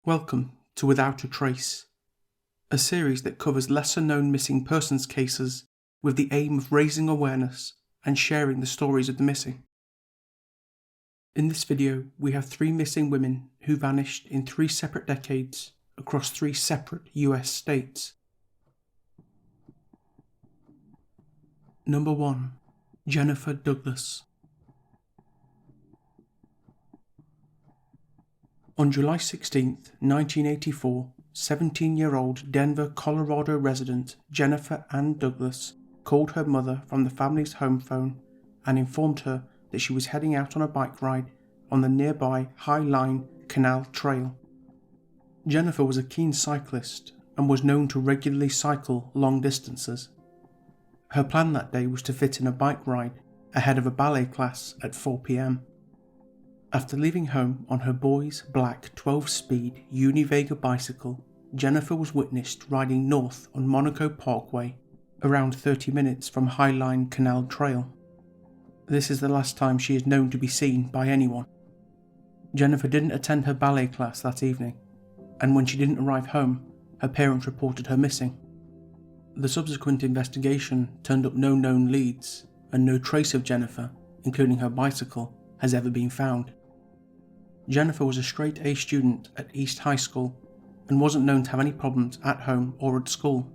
Welcome to Without a Trace, a series that covers lesser-known missing persons cases with the aim of raising awareness and sharing the stories of the missing. In this video, we have 3 missing women who vanished in 3 separate decades across 3 separate US states. Number 1. Jennifer Douglas. On July 16, 1984, 17-year-old Denver, Colorado resident Jennifer Ann Douglas called her mother from the family's home phone and informed her that she was heading out on a bike ride on the nearby High Line Canal Trail. Jennifer was a keen cyclist and was known to regularly cycle long distances. Her plan that day was to fit in a bike ride ahead of a ballet class at 4 p.m. After leaving home on her boy's black 12-speed Univega bicycle, Jennifer was witnessed riding north on Monaco Parkway, around 30 minutes from High Line Canal Trail. This is the last time she is known to be seen by anyone. Jennifer didn't attend her ballet class that evening, and when she didn't arrive home, her parents reported her missing. The subsequent investigation turned up no known leads, and no trace of Jennifer, including her bicycle, has ever been found. Jennifer was a straight-A student at East High School and wasn't known to have any problems at home or at school.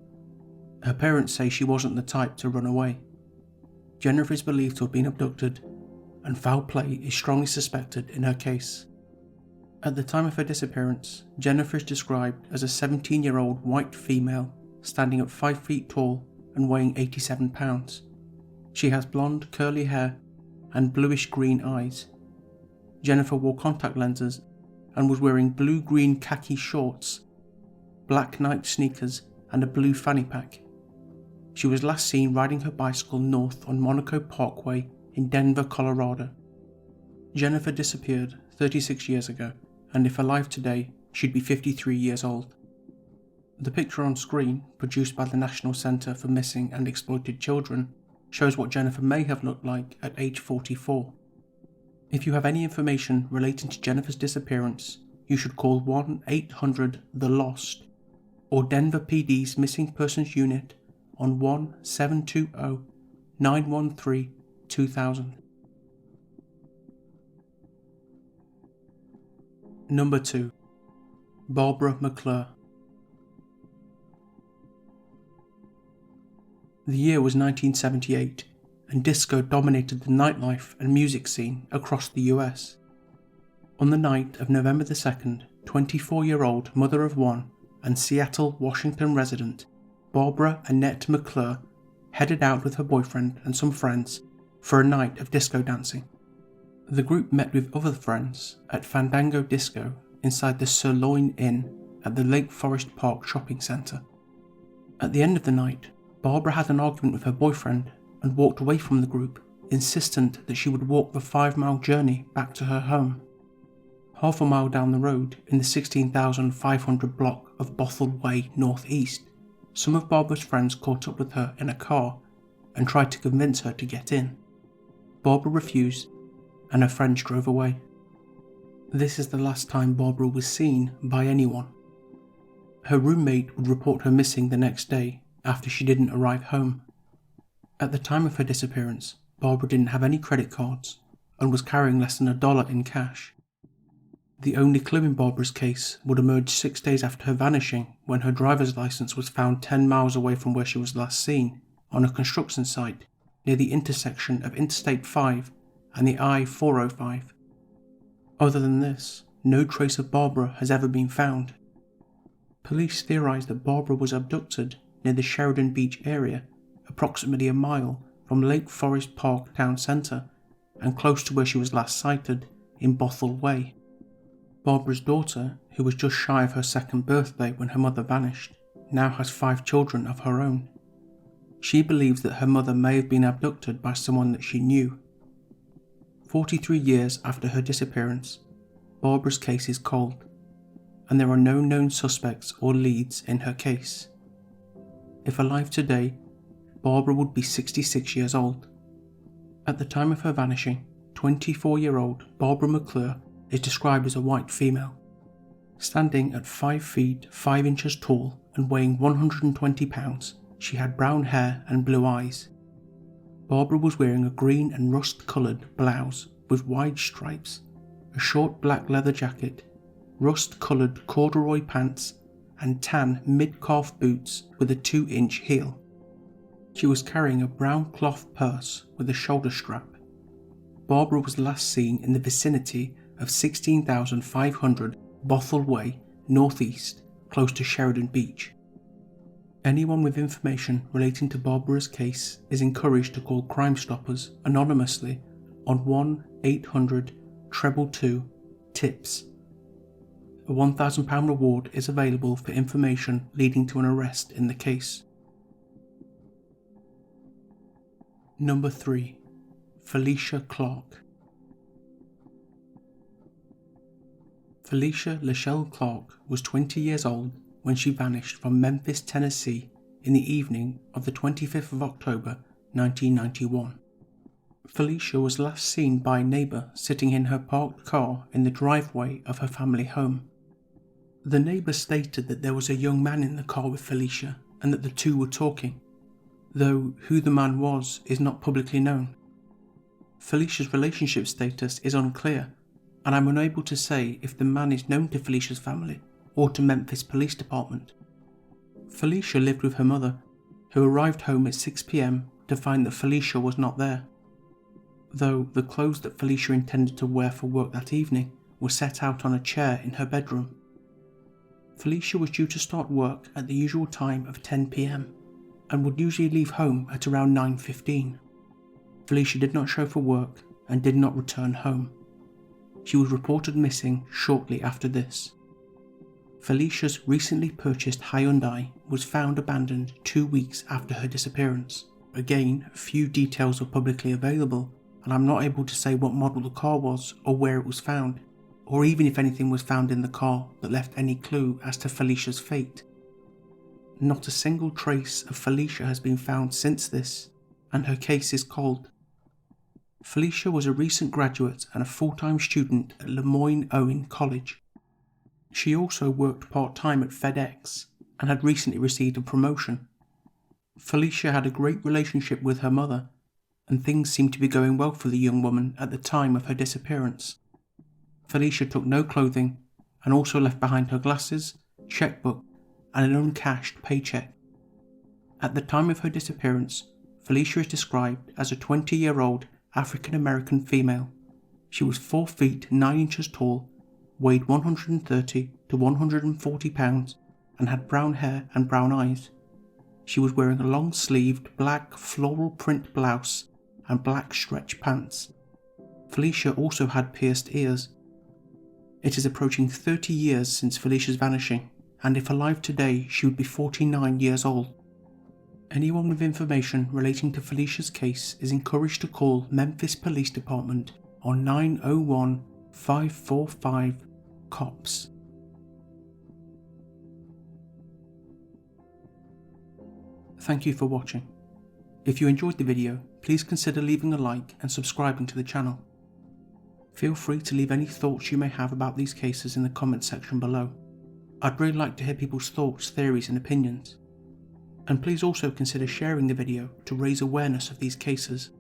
Her parents say she wasn't the type to run away. Jennifer is believed to have been abducted, and foul play is strongly suspected in her case. At the time of her disappearance, Jennifer is described as a 17-year-old white female standing at 5 feet tall and weighing 87 pounds. She has blonde, curly hair and bluish-green eyes. Jennifer wore contact lenses and was wearing blue-green khaki shorts, black Nike sneakers and a blue fanny pack. She was last seen riding her bicycle north on Monaco Parkway in Denver, Colorado. Jennifer disappeared 36 years ago, and if alive today, she'd be 53 years old. The picture on screen, produced by the National Center for Missing and Exploited Children, shows what Jennifer may have looked like at age 44. If you have any information relating to Jennifer's disappearance, you should call 1-800-THE-LOST or Denver PD's Missing Persons Unit on 1-720-913-2000. Number 2. Barbara McClure. The year was 1978, and disco dominated the nightlife and music scene across the US. On the night of November 2nd, 24-year-old mother of 1 and Seattle, Washington resident Barbara Annette McClure headed out with her boyfriend and some friends for a night of disco dancing. The group met with other friends at Fandango Disco inside the Sirloin Inn at the Lake Forest Park shopping center. At the end of the night, Barbara had an argument with her boyfriend and walked away from the group, insistent that she would walk the 5-mile journey back to her home. Half a mile down the road, in the 16,500 block of Bothell Way northeast, some of Barbara's friends caught up with her in a car and tried to convince her to get in. Barbara refused, and her friends drove away. This is the last time Barbara was seen by anyone. Her roommate would report her missing the next day after she didn't arrive home. At the time of her disappearance, Barbara didn't have any credit cards and was carrying less than $1 in cash. The only clue in Barbara's case would emerge 6 days after her vanishing, when her driver's license was found 10 miles away from where she was last seen, on a construction site near the intersection of Interstate 5 and the I-405. Other than this, no trace of Barbara has ever been found. Police theorized that Barbara was abducted near the Sheridan Beach area, approximately a mile from Lake Forest Park town centre and close to where she was last sighted in Bothell Way. Barbara's daughter, who was just shy of her 2nd birthday when her mother vanished, now has 5 children of her own. She believes that her mother may have been abducted by someone that she knew. 43 years after her disappearance, Barbara's case is cold, and there are no known suspects or leads in her case. If alive today, Barbara would be 66 years old. At the time of her vanishing, 24-year-old Barbara McClure is described as a white female. Standing at 5 feet 5 inches tall and weighing 120 pounds, she had brown hair and blue eyes. Barbara was wearing a green and rust-coloured blouse with wide stripes, a short black leather jacket, rust-coloured corduroy pants, and tan mid-calf boots with a 2-inch heel. She was carrying a brown cloth purse with a shoulder strap. Barbara was last seen in the vicinity of 16,500 Bothell Way, northeast, close to Sheridan Beach. Anyone with information relating to Barbara's case is encouraged to call Crime Stoppers anonymously on 1-800-222-TIPS. A £1,000 reward is available for information leading to an arrest in the case. Number 3. Felicia Clarke. Felicia Lachelle Clarke was 20 years old when she vanished from Memphis, Tennessee in the evening of the 25th of October 1991. Felicia was last seen by a neighbour sitting in her parked car in the driveway of her family home. The neighbour stated that there was a young man in the car with Felicia and that the two were talking, though who the man was is not publicly known. Felicia's relationship status is unclear, and I'm unable to say if the man is known to Felicia's family or to Memphis Police Department. Felicia lived with her mother, who arrived home at 6 p.m. to find that Felicia was not there, though the clothes that Felicia intended to wear for work that evening were set out on a chair in her bedroom. Felicia was due to start work at the usual time of 10 p.m. and would usually leave home at around 9:15. Felicia did not show for work and did not return home. She was reported missing shortly after this. Felicia's recently purchased Hyundai was found abandoned 2 weeks after her disappearance. Again, few details are publicly available, and I'm not able to say what model the car was or where it was found, or even if anything was found in the car that left any clue as to Felicia's fate. Not a single trace of Felicia has been found since this, and her case is cold. Felicia was a recent graduate and a full-time student at Lemoyne-Owen College. She also worked part-time at FedEx and had recently received a promotion. Felicia had a great relationship with her mother, and things seemed to be going well for the young woman at the time of her disappearance. Felicia took no clothing and also left behind her glasses, checkbook, and an uncashed paycheck. At the time of her disappearance, Felicia is described as a 20-year-old African-American female. She was 4 feet 9 inches tall, weighed 130 to 140 pounds, and had brown hair and brown eyes. She was wearing a long-sleeved black floral print blouse and black stretch pants. Felicia also had pierced ears. It is approaching 30 years since Felicia's vanishing, and if alive today, she would be 49 years old. Anyone with information relating to Felicia's case is encouraged to call Memphis Police Department on 901-545-COPS. Thank you for watching. If you enjoyed the video, please consider leaving a like and subscribing to the channel. Feel free to leave any thoughts you may have about these cases in the comments section below. I'd really like to hear people's thoughts, theories and opinions. And please also consider sharing the video to raise awareness of these cases.